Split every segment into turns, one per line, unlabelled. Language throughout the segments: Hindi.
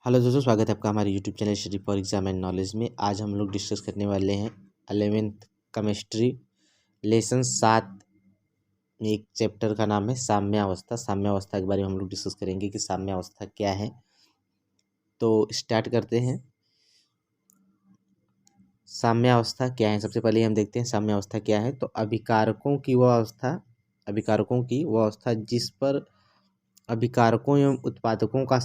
हेलो दोस्तों, स्वागत है आपका हमारे YouTube channel study for exam and knowledge में। आज हम लोग डिस्कस करने वाले हैं 11th केमिस्ट्री लेसन 7 में एक चैप्टर का नाम है साम्यावस्था। साम्यावस्था के बारे में हम लोग डिस्कस करेंगे कि साम्यावस्था क्या है। तो स्टार्ट करते हैं। साम्यावस्था क्या है, सबसे पहले हम देखते हैं साम्यावस्था क्या है। तो अभिकारकों की वह अवस्था जिस पर अभिकारकों एवं उत्पादकों का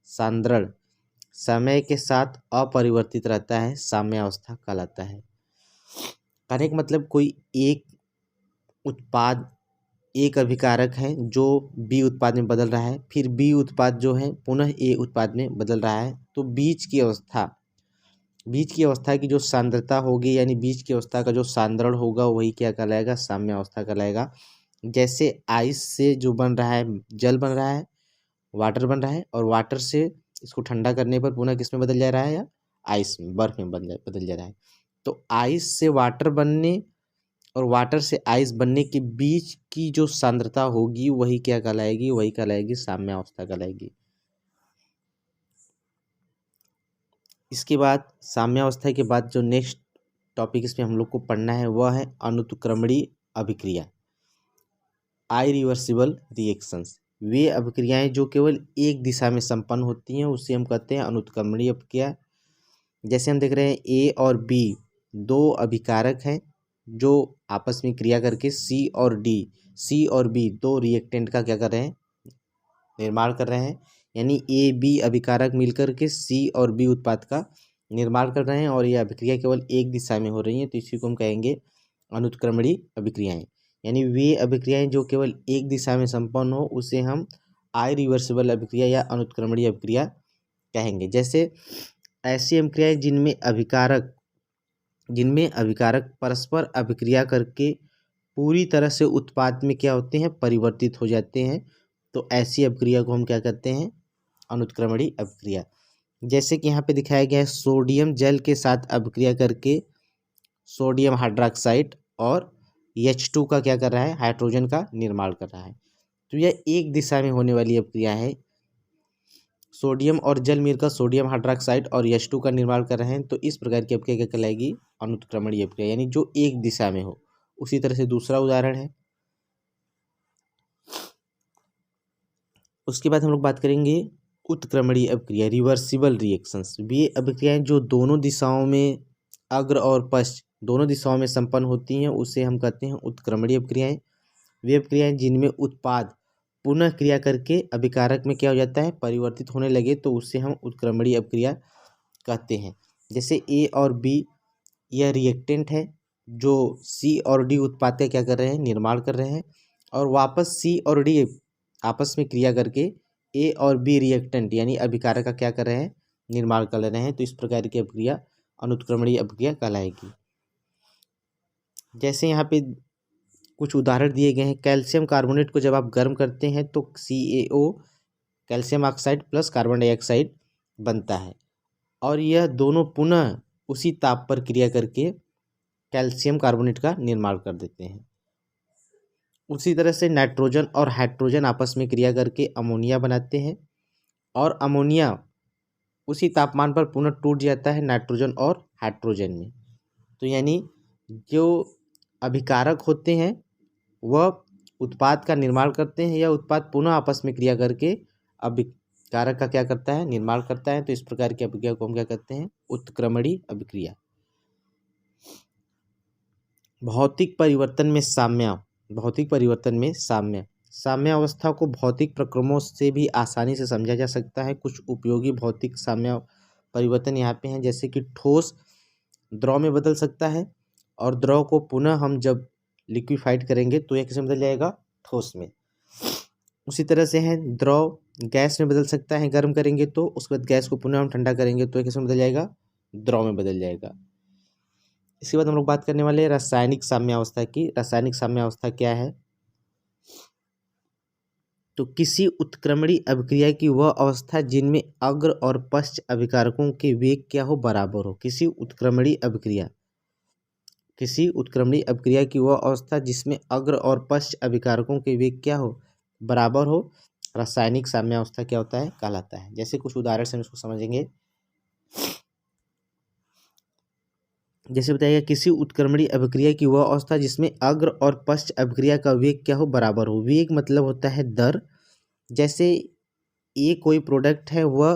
सांद्रण समय के साथ अपरिवर्तित रहता है, साम्यावस्था कहलाता है। कहने का मतलब कोई एक उत्पाद, एक अभिकारक है जो बी उत्पाद में बदल रहा है, फिर बी उत्पाद जो है पुनः ए उत्पाद में बदल रहा है। तो बीच की अवस्था की जो सांद्रता होगी, यानी बीच की अवस्था का जो सांद्रण होगा, वही क्या कहलाएगा, साम्यावस्था कहलाएगा। जैसे आइस से जो बन रहा है, जल बन रहा है, वाटर बन रहा है, और वाटर से इसको ठंडा करने पर पुनः किस में बदल जा रहा है, या आइस में, बर्फ में बदल जा रहा है। तो आइस से वाटर बनने और वाटर से आइस बनने के बीच की जो सांद्रता होगी, वही क्या कहलाएगी, वही कहलाएगी साम्यावस्था कहलाएगी। इसके बाद साम्यावस्था के बाद जो नेक्स्ट टॉपिक इसमें हम लोग को पढ़ना है वह है अनुत्क्रमणीय अभिक्रिया, इरिवर्सिबल रिएक्शंस। वे अभिक्रियाएं जो केवल एक दिशा में संपन्न होती हैं, उसे हम कहते हैं अनुत्क्रमणीय अभिक्रिया। जैसे हम देख रहे हैं ए और बी दो अभिकारक हैं जो आपस में क्रिया करके सी और बी दो रिएक्टेंट का क्या कर रहे हैं, निर्माण कर रहे हैं। यानी ए बी अभिकारक मिलकर के सी और बी उत्पाद का निर्माण कर रहे हैं, और ये अभिक्रिया केवल एक दिशा में हो रही हैं, तो इसी को हम कहेंगे अनुत्क्रमणीय अभिक्रियाएं। यानी वे अभिक्रियाएं जो केवल एक दिशा में संपन्न हो, उसे हम इरिवर्सिबल अभिक्रिया या अनुत्क्रमणीय अभिक्रिया कहेंगे। जैसे ऐसी अभिक्रियाएं जिनमें अभिकारक परस्पर अभिक्रिया करके पूरी तरह से उत्पाद में क्या होते हैं, परिवर्तित हो जाते हैं, तो ऐसी अभिक्रिया को हम क्या कहते हैं, अनुत्क्रमणीय अभिक्रिया। जैसे कि यहाँ पे दिखाया गया है, सोडियम जल के साथ अभिक्रिया करके सोडियम हाइड्रोक्साइड और H2 का क्या कर रहा है, हाइड्रोजन का निर्माण कर रहा है। तो यह एक दिशा में होने वाली अभिक्रिया है। सोडियम और जल मिलकर सोडियम हाइड्रोक्साइड और H2 का निर्माण कर रहे हैं, तो इस प्रकार की अभिक्रिया क्या कहलाएगी, अनुत्क्रमणीय अभिक्रिया, यानी जो एक दिशा में हो। उसी तरह से दूसरा उदाहरण है, उसके बाद हम लोग बात करेंगे उत्क्रमणीय अभिक्रिया, रिवर्सिबल रिएक्शंस। वे अभिक्रियाएं जो दोनों दिशाओं में, अग्र और पश्च दोनों दिशाओं में संपन्न होती हैं, उसे हम कहते हैं उत्क्रमणीय अभिक्रियाएं। वे अभिक्रियाएं जिनमें उत्पाद पुनः क्रिया करके अभिकारक में क्या हो जाता है, परिवर्तित होने लगे, तो उससे हम उत्क्रमणीय अभिक्रिया कहते हैं। जैसे ए और बी यह रिएक्टेंट है जो सी और डी उत्पाद का क्या कर रहे हैं, निर्माण कर रहे हैं, और वापस सी और डी आपस में क्रिया करके ए और बी रिएक्टेंट यानी अभिकारक का क्या कर रहे हैं, निर्माण कर रहे हैं। तो इस प्रकार की अभिक्रिया अनुत्क्रमणीय अभिक्रिया कहलाएगी। जैसे यहाँ पे कुछ उदाहरण दिए गए हैं, कैल्शियम कार्बोनेट को जब आप गर्म करते हैं तो CaO calcium oxide plus carbon dioxide बनता है, और यह दोनों पुनः उसी ताप पर क्रिया करके कैल्शियम कार्बोनेट का निर्माण कर देते हैं। उसी तरह से नाइट्रोजन और हाइड्रोजन आपस में क्रिया करके अमोनिया बनाते हैं, और अमोनिया उसी तापमान पर पुनः टूट जाता है नाइट्रोजन और हाइड्रोजन में। तो यानी जो अभिकारक होते हैं वह उत्पाद का निर्माण करते हैं, या उत्पाद पुनः आपस में क्रिया करके अभिकारक का क्या करता है, निर्माण करता है। तो इस प्रकार की अभिक्रिया को हम क्या कहते हैं, उत्क्रमणीय अभिक्रिया। भौतिक परिवर्तन में साम्य अवस्था को भौतिक प्रक्रमों से भी आसानी से समझा जा सकता है। कुछ उपयोगी भौतिक साम्य परिवर्तन यहाँ पे हैं, जैसे कि ठोस द्रव में बदल सकता है, और द्रव को पुनः हम जब लिक्विफाइड करेंगे तो यह किस में बदल जाएगा, ठोस में। उसी तरह से है द्रव गैस में बदल सकता है, गर्म करेंगे तो, उसके बाद गैस को पुनः हम ठंडा करेंगे तो यह किस में बदल जाएगा, द्रव में बदल जाएगा। इसके बाद हम लोग बात करने वाले हैं रासायनिक साम्यावस्था की। रासायनिक साम्यावस्था क्या है, तो किसी उत्क्रमणीय अभिक्रिया की वह अवस्था जिनमें अग्र और पश्च अभिकारकों के वेग क्या हो, बराबर हो। किसी उत्क्रमणीय अभिक्रिया की वह अवस्था जिसमें अग्र और पश्च अभिकारकों के वेग क्या हो, बराबर हो, रासायनिक साम्यावस्था क्या होता है कहलाता है। जैसे कुछ उदाहरण से हम इसको समझेंगे। जैसे बताइएगा, किसी उत्क्रमणीय अभिक्रिया की वह अवस्था जिसमें अग्र और पश्च अभिक्रिया का वेग क्या हो बराबर हो। वेग मतलब होता है दर। जैसे ए कोई प्रोडक्ट है वह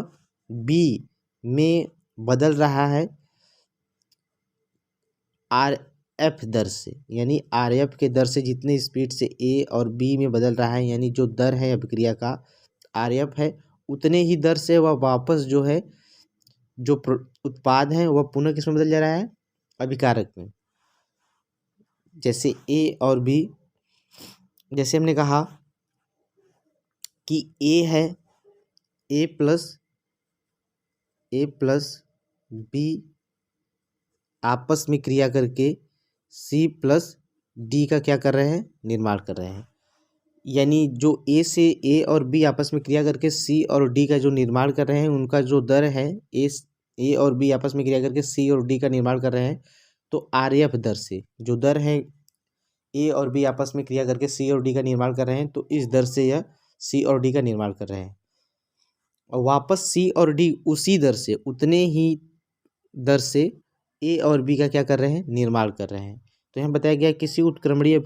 बी में बदल रहा है आर एफ दर से, यानी आर एफ के दर से जितने स्पीड से ए और बी में बदल रहा है, यानी जो दर है अभिक्रिया का आर एफ है, उतने ही दर से वह वापस जो है जो उत्पाद है वह पुनः किस में बदल जा रहा है, अभिकारक में। जैसे ए और बी, जैसे हमने कहा कि ए है, ए प्लस बी आपस में क्रिया करके सी प्लस डी का क्या कर रहे हैं, निर्माण कर रहे हैं। यानी जो ए और बी आपस में क्रिया करके सी और डी का जो निर्माण कर रहे हैं, उनका जो दर है, ए और बी आपस में क्रिया करके सी और डी का निर्माण कर रहे हैं, तो आर एफ दर से जो दर है, ए और बी आपस में क्रिया करके सी और डी का निर्माण कर रहे हैं, तो इस दर से यह सी और डी का निर्माण कर रहे हैं। और वापस सी और डी उसी दर से, उतने ही दर से ए और बी का क्या कर रहे हैं, निर्माण कर रहे हैं। तो यहाँ बताया गया किसी उत्क्रमणीय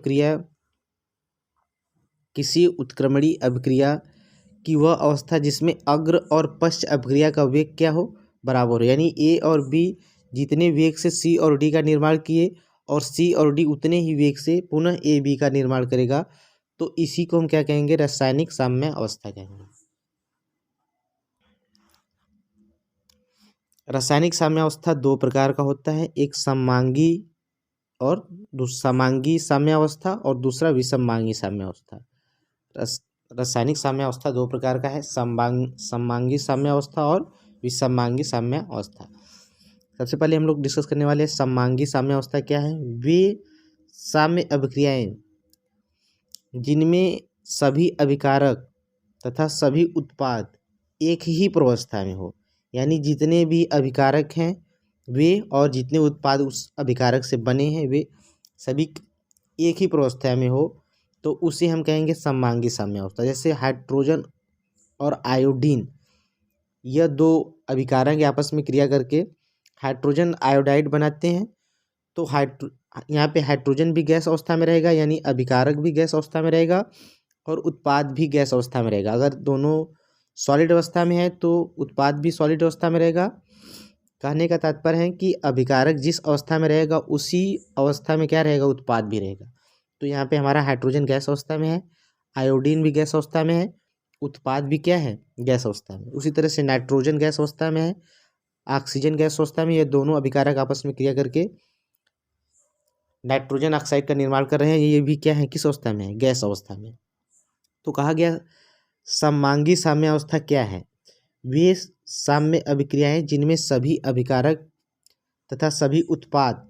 अभिक्रिया की वह अवस्था जिसमें अग्र और पश्च अभिक्रिया का वेग क्या हो बराबर हो। यानी ए और बी जितने वेग से सी और डी का निर्माण किए और सी और डी उतने ही वेग से पुनः ए बी का निर्माण करेगा, तो इसी को हम क्या कहेंगे, रासायनिक साम्य अवस्था कहेंगे। रासायनिक साम्यावस्था दो प्रकार का होता है, एक समांगी साम्यावस्था और दूसरा विषमांगी साम्यावस्था। रासायनिक साम्यावस्था दो प्रकार का है, समांगी साम्यावस्था और विषमांगी साम्यावस्था। सबसे पहले हम लोग डिस्कस करने वाले हैं समांगी साम्यावस्था क्या है। वे साम्य अभिक्रियाएं जिनमें सभी अभिकारक तथा सभी उत्पाद एक ही प्रवस्था में हो, यानी जितने भी अभिकारक हैं वे और जितने उत्पाद उस अभिकारक से बने हैं वे सभी एक ही प्रवस्था में हो, तो उसे हम कहेंगे समांगी साम्यावस्था। जैसे हाइड्रोजन और आयोडीन, यह दो अभिकारक आपस में क्रिया करके हाइड्रोजन आयोडाइड बनाते हैं। तो यहाँ पे हाइड्रोजन भी गैस अवस्था में रहेगा, यानी अभिकारक भी गैस अवस्था में रहेगा और उत्पाद भी गैस अवस्था में रहेगा। अगर दोनों सॉलिड अवस्था में है तो उत्पाद भी सॉलिड अवस्था में रहेगा। कहने का तात्पर्य है कि अभिकारक जिस अवस्था में रहेगा उसी अवस्था में क्या रहेगा, उत्पाद भी रहेगा। तो यहाँ पे हमारा हाइड्रोजन गैस अवस्था में है, आयोडीन भी गैस अवस्था में है, उत्पाद भी क्या है, गैस अवस्था में। उसी तरह से नाइट्रोजन गैस अवस्था में है, ऑक्सीजन गैस अवस्था में। ये दोनों अभिकारक आपस में क्रिया करके नाइट्रोजन ऑक्साइड का निर्माण कर रहे हैं, ये भी क्या है, किस अवस्था में है, गैस अवस्था में। तो कहा गया समांगी साम्यावस्था क्या है। वे साम्य अभिक्रियाएं जिनमें सभी अभिकारक तथा सभी उत्पाद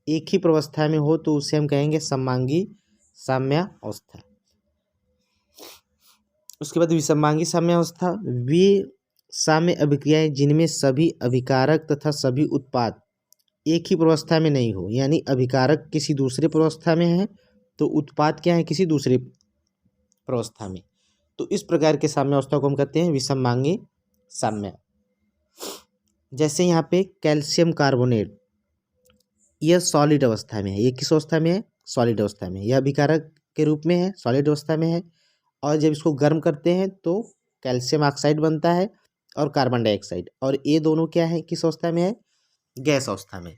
एक ही प्रवस्था में हो, तो उसे हम कहेंगे समांगी साम्यावस्था। उसके बाद विषमांगी साम्यावस्था, वे साम्य अभिक्रियाएं जिनमें सभी अभिकारक तथा सभी उत्पाद एक ही प्रवस्था में नहीं हो, यानी अभिकारक किसी दूसरे प्रवस्था में है तो उत्पाद क्या है, किसी दूसरे प्रवस्था में। तो इस प्रकार के साम्यावस्था को हम कहते हैं विषमांगी साम्य। जैसे यहाँ पे कैल्शियम कार्बोनेट, यह सॉलिड अवस्था में है। ये किस अवस्था में है, सॉलिड अवस्था में। यह अभिकारक के रूप में है, सॉलिड अवस्था में है। और जब इसको गर्म करते हैं तो कैल्शियम ऑक्साइड बनता है और कार्बन डाइऑक्साइड, और ये दोनों क्या है, किस अवस्था में है, गैस अवस्था में।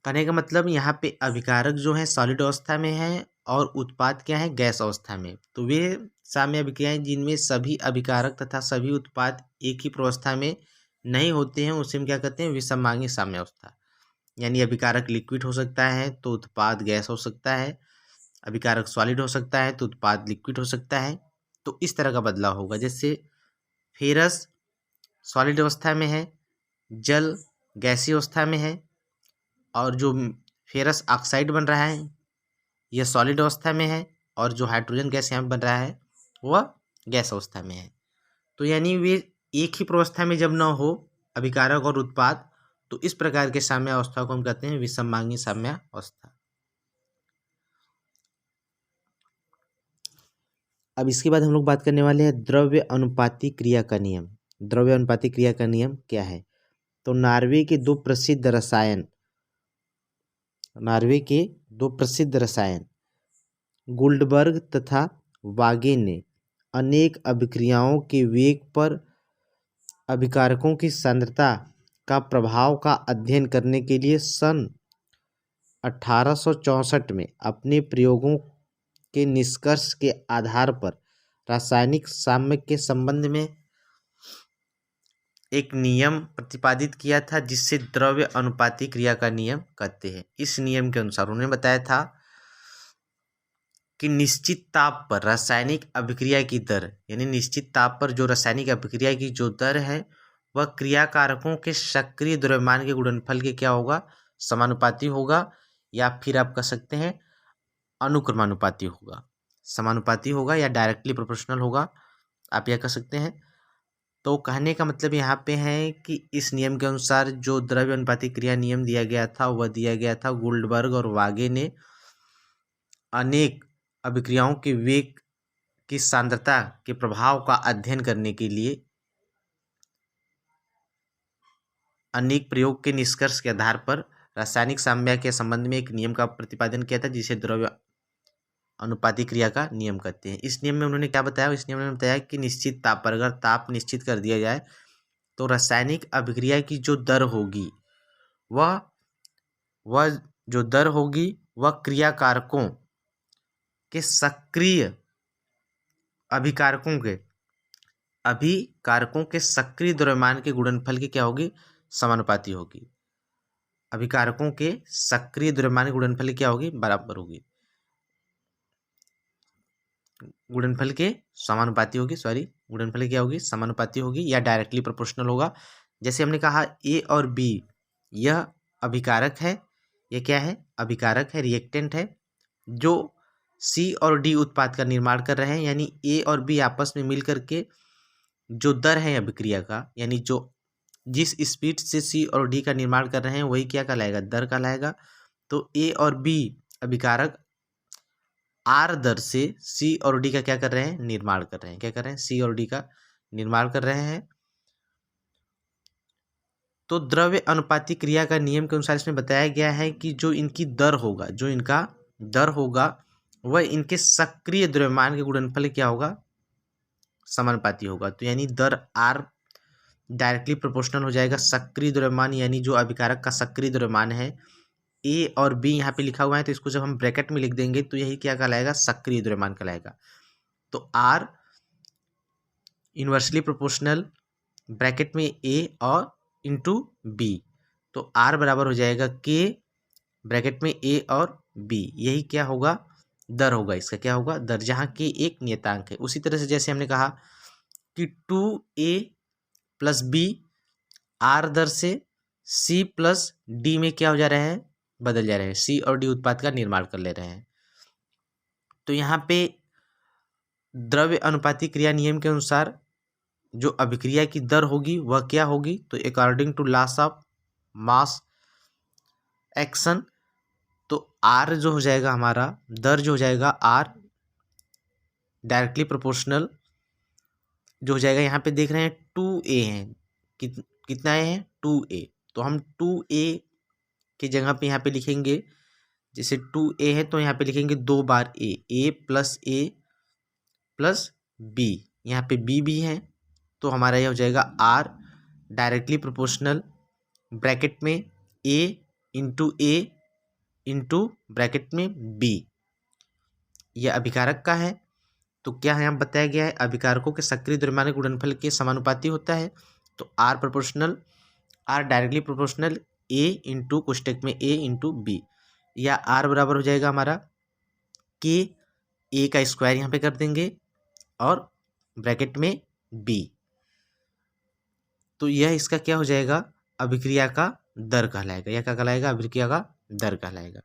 कहने का मतलब यहाँ पे अभिकारक जो है सॉलिड अवस्था में है और उत्पाद क्या है, गैस अवस्था में। तो वे साम्य अभिक्रियाएं जिनमें सभी अभिकारक तथा सभी उत्पाद एक ही प्रवस्था में नहीं होते हैं, उसे हम क्या कहते हैं, विषमांगी साम्यावस्था। यानी अभिकारक लिक्विड हो सकता है तो उत्पाद गैस हो सकता है, अभिकारक सॉलिड हो सकता है तो उत्पाद लिक्विड हो सकता है। तो इस तरह का बदलाव होगा। जैसे फेरस सॉलिड अवस्था में है, जल गैसीय अवस्था में है, और जो फेरस ऑक्साइड बन रहा है यह सॉलिड अवस्था में है, और जो हाइड्रोजन गैस यहाँ बन रहा है वह गैस अवस्था में है। तो यानी वे एक ही प्रवस्था में जब न हो अभिकारक और उत्पाद, तो इस प्रकार के साम्यावस्था को हम कहते हैं विषमांगी साम्यावस्था। अब इसके बाद हम लोग बात करने वाले हैं द्रव्य अनुपाती क्रिया का नियम। द्रव्य अनुपाती क्रिया का नियम क्या है? तो नार्वे के दो प्रसिद्ध रसायन गुल्डबर्ग तथा वागे ने अनेक अभिक्रियाओं के वेग पर अभिकारकों की सांद्रता का प्रभाव का अध्ययन करने के लिए सन 1864 में अपने प्रयोगों के निष्कर्ष के आधार पर रासायनिक साम्य के संबंध में एक नियम प्रतिपादित किया था, जिससे द्रव्य अनुपाती क्रिया का नियम कहते हैं। इस नियम के अनुसार उन्होंने बताया था कि निश्चित ताप पर रासायनिक अभिक्रिया की दर, यानी निश्चित ताप पर जो रासायनिक अभिक्रिया की जो दर है वह क्रियाकारकों के सक्रिय द्रव्यमान के गुणनफल के क्या होगा? समानुपाती होगा, या फिर आप कह सकते हैं अनुक्रमानुपाती होगा। समानुपाती होगा या डायरेक्टली प्रोपोर्शनल होगा, आप यह कह सकते हैं। तो कहने का मतलब यहाँ पे है कि इस नियम के अनुसार जो द्रव्य अनुपाती क्रिया नियम दिया गया था वह दिया गया था गुल्डबर्ग और वागे ने अनेक अभिक्रियाओं के वेग की सांद्रता के प्रभाव का अध्ययन करने के लिए अनेक प्रयोग के निष्कर्ष के आधार पर रासायनिक साम्य के संबंध में एक नियम का प्रतिपादन किया था, जिसे द्रव्य अनुपाती क्रिया का नियम कहते हैं। इस नियम में उन्होंने क्या बताया? इस नियम में बताया कि निश्चित ताप पर अगर ताप निश्चित कर दिया जाए तो रासायनिक अभिक्रिया की जो दर होगी वह जो दर होगी वह क्रियाकारकों के सक्रिय अभिकारकों के सक्रिय द्रव्यमान के गुणनफल की क्या होगी? समानुपाती होगी। अभिकारकों के सक्रिय द्रव्यमान के गुणनफल की क्या होगी? बराबर होगी, गुणनफल के समानुपाती होगी। गुणनफल की क्या होगी? समानुपाती होगी या डायरेक्टली प्रोपोर्शनल होगा। जैसे हमने कहा ए और बी यह अभिकारक है, यह क्या है? अभिकारक है, रिएक्टेंट है, जो सी और डी उत्पाद का निर्माण कर रहे हैं। यानी ए और बी आपस में मिल करके जो दर है अभिक्रिया का, यानी जो जिस स्पीड से सी और डी का निर्माण कर रहे हैं वही क्या कहलाएगा? दर कहलाएगा। तो ए और बी अभिकारक आर दर से सी और डी का क्या कर रहे हैं? निर्माण कर रहे हैं। क्या कर रहे हैं? सी और डी का निर्माण कर रहे हैं। तो द्रव्य अनुपाती क्रिया का नियम के अनुसार इसमें बताया गया है कि जो इनकी दर होगा वह इनके सक्रिय द्रव्यमान के गुणनफल क्या होगा? समानुपाती होगा। तो यानी दर आर डायरेक्टली प्रोपोर्शनल हो जाएगा सक्रिय द्रव्यमान, यानी जो अभिकारक का सक्रिय द्रव्यमान है। ए और बी यहाँ पे लिखा हुआ है, तो इसको जब हम ब्रैकेट में लिख देंगे तो यही क्या कहलाएगा? सक्रिय द्रव्यमान कहलाएगा। तो आर इन्वर्सली प्रोपोर्शनल ब्रैकेट में ए और इंटू बी, तो आर बराबर हो जाएगा के ब्रैकेट में ए और बी, यही क्या होगा? दर होगा। इसका क्या होगा? दर, जहाँ के एक नियतांक है। उसी तरह से जैसे हमने कहा कि 2a प्लस बी आर दर से सी प्लस डी में क्या हो जा रहा है? बदल जा रहे हैं, सी और डी उत्पाद का निर्माण कर ले रहे हैं। तो यहाँ पे द्रव्य अनुपाती क्रिया नियम के अनुसार जो अभिक्रिया की दर होगी वह क्या होगी? तो according to laws of mass action, तो आर जो हो जाएगा हमारा, दर जो हो जाएगा आर डायरेक्टली प्रोपोर्शनल जो हो जाएगा। यहाँ पे देख रहे हैं 2a है, कितना है? 2a। तो हम 2a की जगह पे यहाँ पे लिखेंगे, जैसे 2a है तो यहाँ पे लिखेंगे 2 बार a प्लस b, यहाँ पे b भी है, तो हमारा यह हो जाएगा r डायरेक्टली प्रोपोर्शनल ब्रैकेट में a इंटू ब्रैकेट में b, यह अभिकारक का है। तो क्या यहाँ बताया गया है? अभिकारकों के सक्रिय द्रव्यमान के गुणनफल के समानुपाती होता है। तो r directly proportional a into कोष्टक में ए इंटू बी, या आर बराबर हो जाएगा हमारा के ए का स्क्वायर यहाँ पे कर देंगे और ब्रैकेट में बी, तो यह इसका क्या हो जाएगा? अभिक्रिया का दर कहलाएगा। यह क्या कहलाएगा? अभिक्रिया का दर कहलाएगा।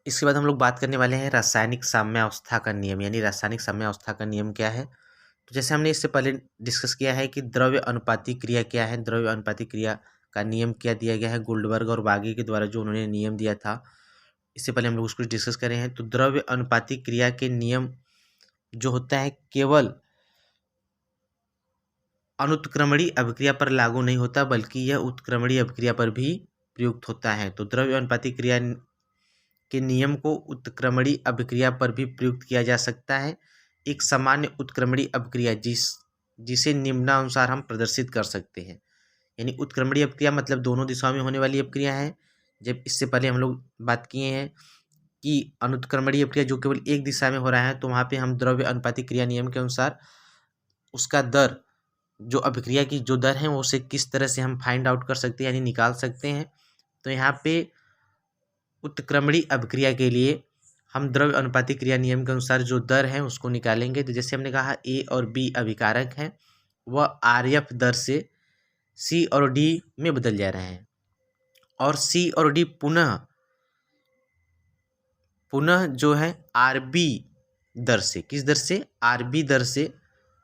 इसके बाद हम लोग बात करने वाले हैं रासायनिक साम्यावस्था का नियम, यानी रासायनिक साम्यावस्था का नियम क्या है। तो जैसे हमने इससे पहले डिस्कस किया है कि द्रव्य अनुपाती क्रिया क्या है, द्रव्य अनुपाती क्रिया का नियम क्या दिया गया है, गुल्डबर्ग और वागे के द्वारा जो उन्होंने नियम दिया था इससे पहले हम लोग उसको डिस्कस कर रहे हैं। तो द्रव्य अनुपाती क्रिया के नियम जो होता है केवल अनुत्क्रमणीय अभिक्रिया पर लागू नहीं होता, बल्कि यह उत्क्रमणीय अभिक्रिया पर भी प्रयुक्त होता है। तो द्रव्य अनुपाती क्रिया के नियम को उत्क्रमणीय अभिक्रिया पर भी प्रयुक्त किया जा सकता है। एक सामान्य उत्क्रमणीय अभिक्रिया जिसे निम्नानुसार हम प्रदर्शित कर सकते हैं। यानी उत्क्रमणीय अभिक्रिया मतलब दोनों दिशाओं में होने वाली अभिक्रिया है। जब इससे पहले हम लोग बात किए हैं कि अनुत्क्रमणीय अभिक्रिया जो केवल एक दिशा में हो रहा है, तो वहाँ पे हम द्रव्य अनुपाती क्रिया नियम के अनुसार उसका दर, जो अभिक्रिया की जो दर है वो उसे किस तरह से हम फाइंड आउट कर सकते हैं यानी निकाल सकते हैं। तो यहाँ पे उत्क्रमणीय अभिक्रिया के लिए हम द्रव्य अनुपाती क्रिया नियम के अनुसार जो दर है उसको निकालेंगे। तो जैसे हमने कहा ए और बी अभिकारक हैं, वह आरएफ दर से सी और डी में बदल जा रहे हैं, और सी और डी पुनः जो है आरबी दर से, किस दर से, आरबी दर से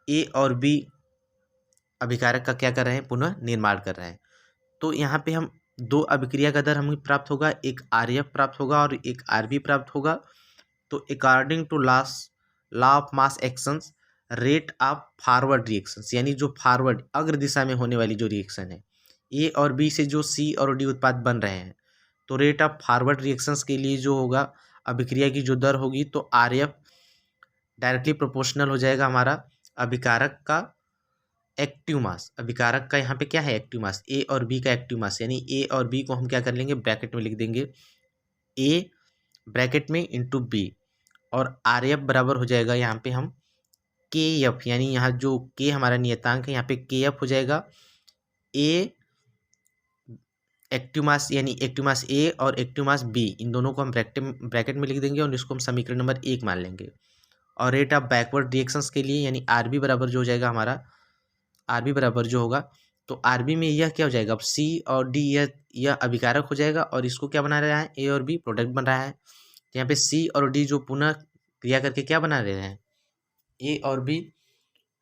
ए और बी अभिकारक का क्या कर रहे हैं, पुनः निर्माण कर रहे हैं। तो यहाँ पे हम दो अभिक्रिया का दर हमें प्राप्त होगा, एक आरएफ प्राप्त होगा और एक आरबी प्राप्त होगा। तो according to law of mass actions, rate of forward reactions, यानी जो फॉरवर्ड अग्र दिशा में होने वाली जो रिएक्शन है ए और बी से जो सी और डी उत्पाद बन रहे हैं, तो रेट ऑफ फॉरवर्ड रिएक्शंस के लिए जो होगा अभिक्रिया की जो दर होगी, तो आरएफ डायरेक्टली प्रोपोर्शनल हो जाएगा हमारा अभिकारक का एक्टिव मास। अभिकारक का यहाँ पे क्या है, एक्टिव मास, ए और बी का एक्टिव मास, यानी ए और बी को हम क्या कर लेंगे, ब्रैकेट में लिख देंगे, ए ब्रैकेट में इंटू बी, और आर एफ बराबर हो जाएगा यहाँ पे हम के एफ, यानी यहाँ जो के हमारा नियतांक है यहाँ पे के एफ हो जाएगा ए एक्टिव मास, यानी एक्टिव मास ए और एक्टिव मास बी, इन दोनों को हम ब्रैकेट में लिख देंगे और इसको हम समीकरण नंबर 1 मान लेंगे। और रेट ऑफ बैकवर्ड रिएक्शंस के लिए यानी आरबी बराबर जो हो जाएगा हमारा, आरबी बराबर जो होगा, तो आरबी में यह क्या हो जाएगा, अब सी और डी यह अभिकारक हो जाएगा और इसको क्या बना रहा है, ए और बी प्रोडक्ट बन रहा है। तो यहाँ पे सी और डी जो पुनः क्रिया करके क्या बना रहे हैं, ए और बी।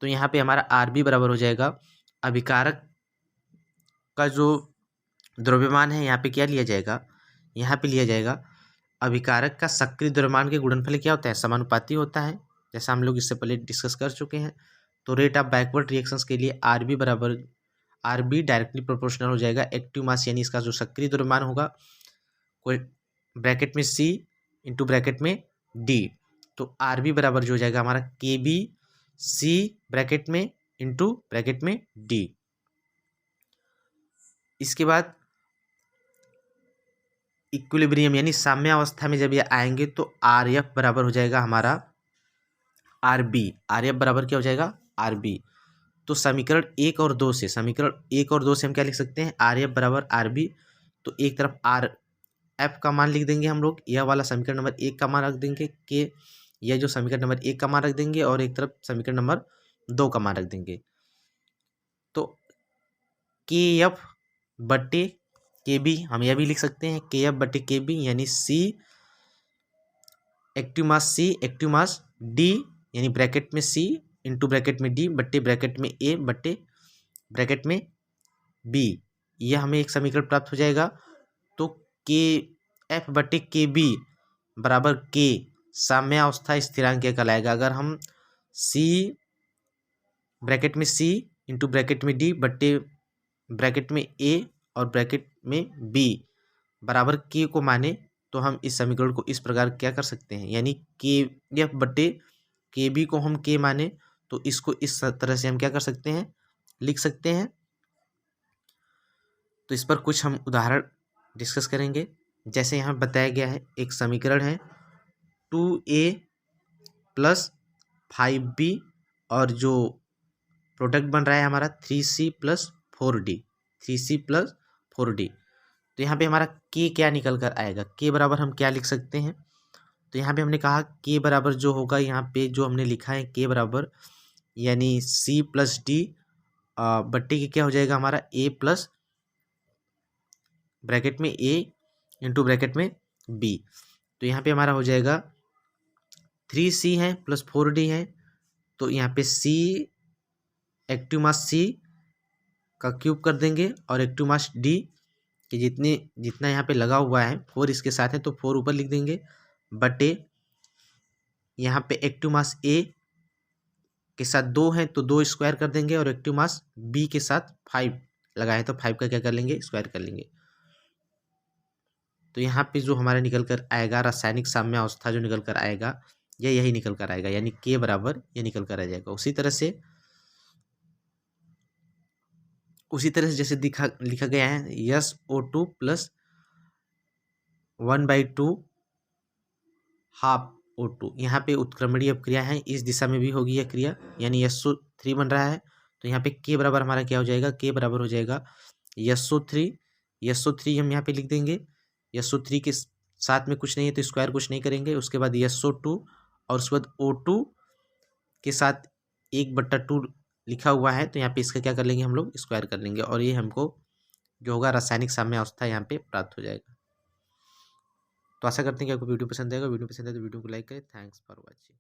तो यहाँ पे हमारा आरबी बराबर हो जाएगा अभिकारक का जो द्रव्यमान है, यहाँ पे क्या लिया जाएगा, यहाँ पे लिया जाएगा अभिकारक का सक्रिय द्रव्यमान के गुणनफल क्या होता है, समानुपाती होता है, जैसा हम लोग इससे पहले डिस्कस कर चुके हैं। तो रेट ऑफ बैकवर्ड रिएक्शंस के लिए आरबी बराबर, आरबी डायरेक्टली प्रोपोर्शनल हो जाएगा एक्टिव मास, यानी इसका जो सक्रिय द्रव्यमान होगा, कोई ब्रैकेट में सी इंटू ब्रैकेट में डी। तो आरबी बराबर जो हो जाएगा हमारा के बी सी ब्रैकेट में इंटू ब्रैकेट में डी। इसके बाद इक्विलिब्रियम यानी साम्य अवस्था में जब ये आएंगे तो आर एफ बराबर हो जाएगा हमारा आर बी। आर एफ बराबर क्या हो जाएगा, आर बी। तो समीकरण 1 और 2 से, समीकरण 1 और 2 से हम क्या लिख सकते हैं, आर एफ बराबर आर बी। तो एक तरफ आर एफ का मान लिख देंगे हम लोग, यह वाला समीकरण नंबर 1 का मान रख देंगे के, यह जो समीकरण नंबर 1 का मान रख देंगे, और एक तरफ समीकरण नंबर 2 का मान रख देंगे। तो के एफ बटे के बी हम यह भी लिख सकते हैं, के एफ बटे के बी, यानी सी एक्टिव मास सी एक्टिव मास डी, यानी ब्रैकेट में सी इंटू ब्रैकेट में डी बट्टे ब्रैकेट में ए बट्टे ब्रैकेट में बी, यह हमें एक समीकरण प्राप्त हो जाएगा। तो के एफ बटे के बी बराबर के साम्यावस्था स्थिरांक क्या कहलाएगा, अगर हम सी ब्रैकेट में सी इंटू ब्रैकेट में डी बट्टे ब्रैकेट में ए और ब्रैकेट में बी बराबर के को माने, तो हम इस समीकरण को इस प्रकार क्या कर सकते हैं, यानी के एफ बटे के बी को हम के माने, तो इसको इस तरह से हम क्या कर सकते हैं, लिख सकते हैं। तो इस पर कुछ हम उदाहरण डिस्कस करेंगे। जैसे यहाँ बताया गया है, एक समीकरण है 2a प्लस 5b और जो प्रोडक्ट बन रहा है हमारा 3c plus 4d, 3c plus 4d। तो यहाँ पे हमारा k क्या निकल कर आएगा, k बराबर हम क्या लिख सकते हैं। तो यहाँ पे हमने कहा k बराबर जो होगा, यहाँ पे जो हमने लिखा है k बराबर यानी c प्लस डी बट्टे की क्या हो जाएगा हमारा a प्लस ब्रैकेट में a इंटू ब्रैकेट में b। तो यहाँ पे हमारा हो जाएगा 3c है प्लस 4d है, तो यहाँ पे c एक्टिव मास c का क्यूब कर देंगे और एक्टिव मास d कि जितना यहाँ पे लगा हुआ है 4 इसके साथ है तो 4 ऊपर लिख देंगे, बटे यहाँ पे एक्टिव मास ए के साथ 2 है तो 2 स्क्वायर कर देंगे, और एक्टिव मास बी के साथ 5 लगाए तो 5 का क्या कर लेंगे, स्क्वायर कर लेंगे। तो यहाँ पे जो हमारा निकल कर आएगा रासायनिक साम्य अवस्था जो निकल कर आएगा यही निकल कर आएगा, यानी के बराबर ये निकल कर आ जाएगा। उसी तरह से जैसे लिखा गया है SO2 प्लस 1/2 हाफ O2, यहाँ पे उत्क्रमणीय क्रिया है, इस दिशा में भी होगी यह क्रिया, यानी SO3 बन रहा है। तो यहाँ पे के बराबर हमारा क्या हो जाएगा, के बराबर हो जाएगा SO3 हम यहाँ पे लिख देंगे। SO3 के साथ में कुछ नहीं है तो स्क्वायर कुछ नहीं करेंगे, उसके बाद SO2 और उसके बाद O2 के साथ 1/2 लिखा हुआ है तो यहाँ पे इसका क्या कर लेंगे हम लोग, स्क्वायर कर लेंगे, और ये हमको जो होगा रासायनिक साम्य अवस्था यहाँ पे प्राप्त हो जाएगा। तो आशा करते हैं कि आपको वीडियो पसंद आएगा। वीडियो पसंद आए तो वीडियो को लाइक करें। Thanks for watching.